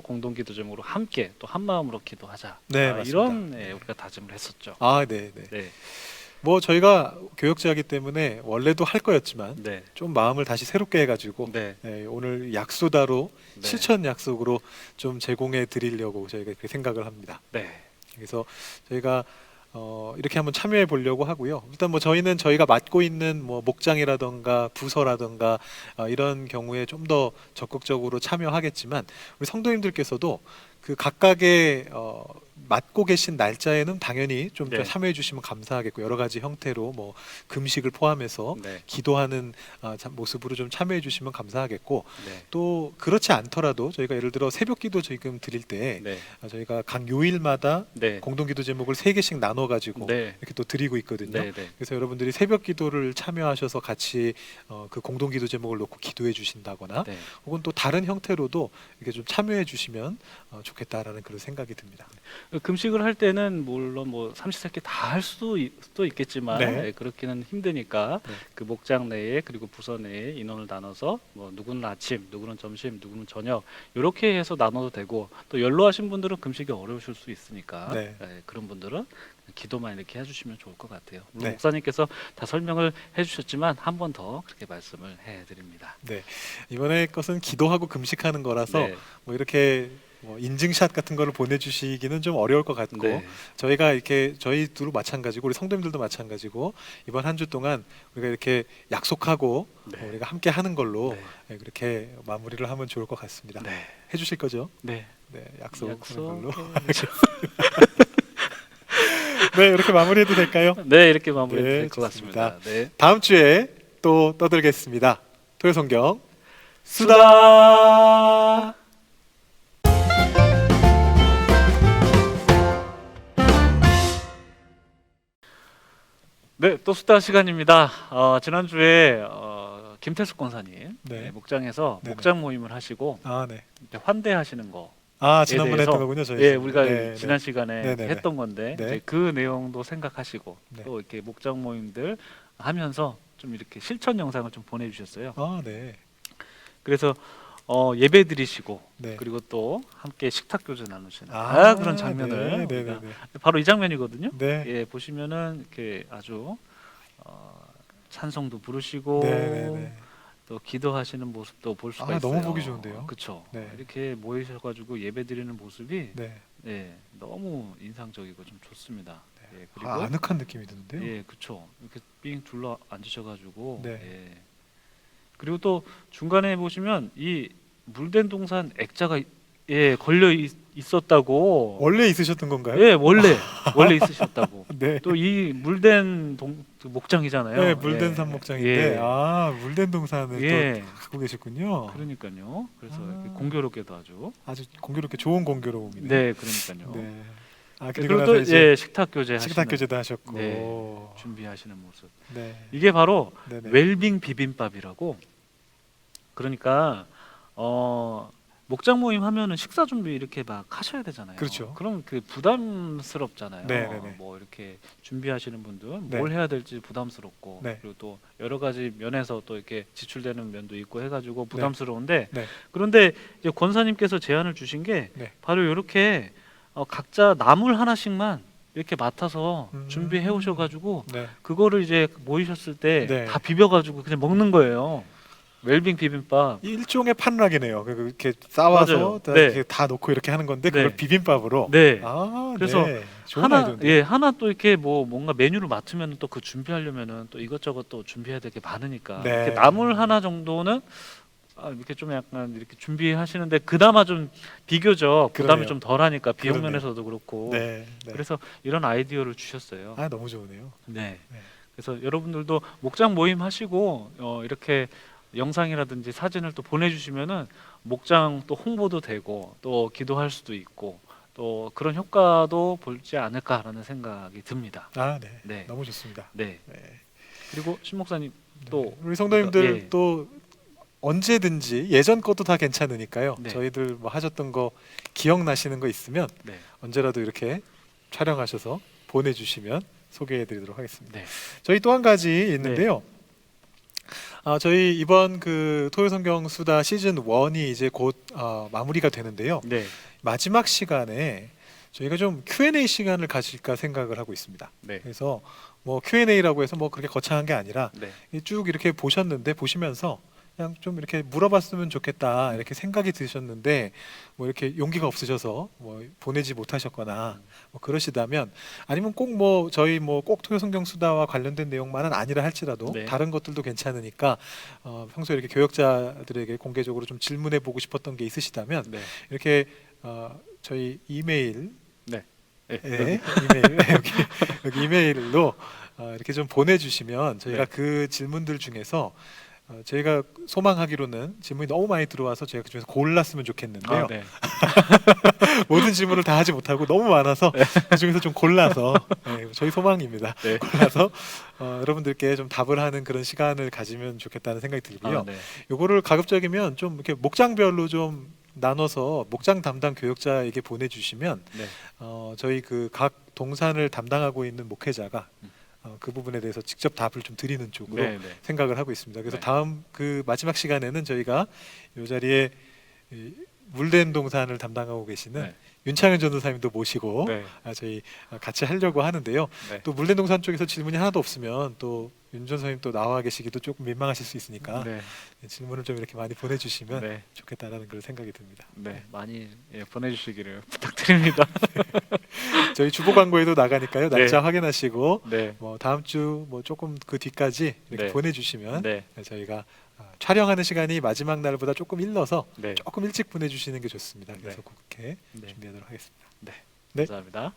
공동기도 제목으로 함께 또 한 마음으로 기도하자. 네, 아, 맞습니다. 이런 우리가 다짐을 했었죠. 아, 네, 네. 네, 뭐 저희가 교역자이기 때문에 원래도 할 거였지만 네, 좀 마음을 다시 새롭게 해가지고 네, 오늘 약수다로 네. 실천 약속으로 좀 제공해 드리려고 저희가 그렇게 생각을 합니다. 네, 그래서 저희가 이렇게 한번 참여해 보려고 하고요. 일단 뭐 저희는 저희가 맡고 있는 뭐 목장이라던가 부서라던가 이런 경우에 좀 더 적극적으로 참여하겠지만 우리 성도님들께서도 그 각각의 맡고 계신 날짜에는 당연히 좀 네. 참여해 주시면 감사하겠고 여러 가지 형태로 뭐 금식을 포함해서 네, 기도하는 모습으로 좀 참여해 주시면 감사하겠고 네, 또 그렇지 않더라도 저희가 예를 들어 새벽 기도 지금 드릴 때 네, 저희가 각 요일마다 네, 공동기도 제목을 3개씩 나눠 가지고 네, 이렇게 또 드리고 있거든요. 네, 네. 그래서 여러분들이 새벽 기도를 참여하셔서 같이 그 공동기도 제목을 놓고 기도해 주신다거나 네. 혹은 또 다른 형태로도 이렇게 좀 참여해 주시면 좋겠습니다. 좋겠다라는 그런 생각이 듭니다. 금식을 할 때는 물론 뭐 삼시세끼 다 할 수도 있겠지만 네. 그렇게는 힘드니까 네. 그 목장 내에 그리고 부서 내에 인원을 나눠서 뭐 누구는 아침, 누구는 점심, 누구는 저녁 이렇게 해서 나눠도 되고 또 연로하신 분들은 금식이 어려우실 수 있으니까 네. 그런 분들은 기도만 이렇게 해주시면 좋을 것 같아요. 물론 네. 목사님께서 다 설명을 해주셨지만 한 번 더 그렇게 말씀을 해드립니다. 네. 이번에 것은 기도하고 금식하는 거라서 네. 뭐 이렇게 뭐 인증샷 같은 거를 보내주시기는 좀 어려울 것 같고 네. 저희가 이렇게 저희도 마찬가지고 우리 성도님들도 마찬가지고 이번 한 주 동안 우리가 이렇게 약속하고 네. 우리가 함께 하는 걸로 네. 그렇게 마무리를 하면 좋을 것 같습니다. 네. 해주실 거죠? 네. 네, 약속하는 걸로. 약속. 네, 이렇게 마무리해도 될까요? 네, 이렇게 마무리 네, 될 것 좋습니다. 같습니다. 네. 다음 주에 또 떠들겠습니다. 토요성경 수다. 네, 또 수다 시간입니다. 지난주에 김태숙 권사님 네. 목장에서 네네. 목장 모임을 하시고 아, 네. 이제 환대하시는 거. 아, 지난번에 대해서, 했던 거군요, 저희. 예, 우리가 네, 지난 네. 시간에 네네네. 했던 건데 네. 이제 그 내용도 생각하시고 네. 또 이렇게 목장 모임들 하면서 좀 이렇게 실천 영상을 좀 보내주셨어요. 아, 네. 그래서 예배 드리시고 네. 그리고 또 함께 식탁 교제 나누시는 아, 그런 장면을 네, 네, 우리가 네, 네. 바로 이 장면이거든요. 네. 예, 보시면은 이렇게 아주 찬송도 부르시고 네, 네, 네. 또 기도하시는 모습도 볼 수가 아, 있어요. 너무 보기 좋은데요? 그렇죠. 네. 이렇게 모이셔가지고 예배드리는 모습이 네. 예, 너무 인상적이고 좀 좋습니다. 예, 그리고 아, 아늑한 느낌이 드는데요. 예, 그렇죠. 이렇게 삥 둘러 앉으셔가지고 네. 예. 그리고 또 중간에 보시면 이 물된 동산 액자가 걸려 있었다고. 원래 있으셨던 건가요? 예, 원래 있으셨다고. 네. 또 이 물된 그 목장이잖아요. 네, 물된 예. 산목장인데 예. 아, 물된 동산을 예. 또 갖고 계셨군요. 그러니까요. 그래서 아. 이렇게 공교롭게도 아주. 아주 공교롭게 좋은 공교로움이네. 네, 그러니까요. 네. 아, 그리고 그리고 나서 또 이제 식탁 교제 식탁 하시는 교제도 하셨고. 네, 준비하시는 모습. 네. 이게 바로 네네. 웰빙 비빔밥이라고. 그러니까 목장 모임 하면은 식사 준비 이렇게 막 하셔야 되잖아요. 그렇죠. 그럼 그 부담스럽잖아요. 네네네. 뭐 이렇게 준비하시는 분들은 네. 뭘 해야 될지 부담스럽고 네. 그리고 또 여러 가지 면에서 또 이렇게 지출되는 면도 있고 해가지고 부담스러운데 네. 그런데 이제 권사님께서 제안을 주신 게 네. 바로 이렇게 각자 나물 하나씩만 이렇게 맡아서 준비해 오셔가지고 네. 그거를 이제 모이셨을 때 네. 다 비벼가지고 그냥 먹는 거예요. 웰빙 비빔밥. 일종의 판락이네요. 이렇게 싸와서 맞아요. 다, 네. 이렇게 다 넣고 이렇게 하는 건데 그걸 네. 비빔밥으로. 네. 아, 그래서 네. 좋은 하나 아이디어인데요. 하나 또 이렇게 뭐 뭔가 메뉴를 맡으면 또 그 준비하려면은 또 이것저것 또 준비해야 될 게 많으니까 네. 이렇게 나물 하나 정도는 이렇게 좀 약간 이렇게 준비하시는데 그나마 좀 비교적 부담이 그러네요. 좀 덜하니까 비용 그러네요. 면에서도 그렇고 네. 네. 그래서 이런 아이디어를 주셨어요. 아, 너무 좋으네요. 네. 네. 그래서 여러분들도 목장 모임 하시고 이렇게 영상이라든지 사진을 또 보내주시면은 목장 또 홍보도 되고 또 기도할 수도 있고 또 그런 효과도 볼지 않을까라는 생각이 듭니다. 아, 네. 네. 너무 좋습니다. 네. 네. 그리고 신 목사님 또 우리 성도님들 예. 또 언제든지 예전 것도 다 괜찮으니까요. 네. 저희들 뭐 하셨던 거 기억나시는 거 있으면 네. 언제라도 이렇게 촬영하셔서 보내주시면 소개해드리도록 하겠습니다. 네. 저희 또 한 가지 있는데요. 저희 이번 그 토요성경 수다 시즌 1이 이제 곧 마무리가 되는데요. 네. 마지막 시간에 저희가 좀 Q&A 시간을 가질까 생각을 하고 있습니다. 네. 그래서 뭐 Q&A라고 해서 뭐 그렇게 거창한 게 아니라 네. 쭉 이렇게 보시면서 그냥 좀 이렇게 물어봤으면 좋겠다 이렇게 생각이 드셨는데 뭐 이렇게 용기가 없으셔서 뭐 보내지 못하셨거나 뭐 그러시다면 아니면 꼭 뭐 저희 뭐 꼭 토요성경 수다와 관련된 내용만은 아니라 할지라도 네. 다른 것들도 괜찮으니까 평소에 이렇게 교역자들에게 공개적으로 좀 질문해 보고 싶었던 게 있으시다면 네. 이렇게 저희 이메일 네. 네, 이메일 여기 이메일로 이렇게 좀 보내주시면 저희가 네. 그 질문들 중에서 저희가 소망하기로는 질문이 너무 많이 들어와서 저희가 그 중에서 골랐으면 좋겠는데요. 네. 모든 질문을 다 하지 못하고 너무 많아서 그 중에서 좀 골라서 저희 소망입니다. 네. 골라서 여러분들께 좀 답을 하는 그런 시간을 가지면 좋겠다는 생각이 들고요. 네. 요거를 가급적이면 좀 이렇게 목장별로 좀 나눠서 목장 담당 교역자에게 보내주시면 네. 저희 그 각 동산을 담당하고 있는 목회자가 그 부분에 대해서 직접 답을 좀 드리는 쪽으로 네, 네. 생각을 하고 있습니다. 그래서 네. 다음 그 마지막 시간에는 저희가 이 자리에 이 물된 동산을 담당하고 계시는 네. 윤창현 전도사님도 모시고 네. 저희 같이 하려고 하는데요. 네. 또 물된 동산 쪽에서 질문이 하나도 없으면 또 윤 전도사님 또 나와 계시기도 조금 민망하실 수 있으니까 네. 질문을 좀 이렇게 많이 보내주시면 네. 좋겠다라는 그런 생각이 듭니다. 네. 많이 보내주시기를 부탁드립니다. 저희 주보 광고에도 나가니까요. 네. 날짜 확인하시고 네. 뭐 다음 주 뭐 조금 그 뒤까지 이렇게 네. 보내주시면 네. 저희가 촬영하는 시간이 마지막 날보다 조금 일러서 네. 조금 일찍 보내주시는 게 좋습니다. 그래서 네. 그렇게 네. 준비하도록 하겠습니다. 네. 네. 감사합니다.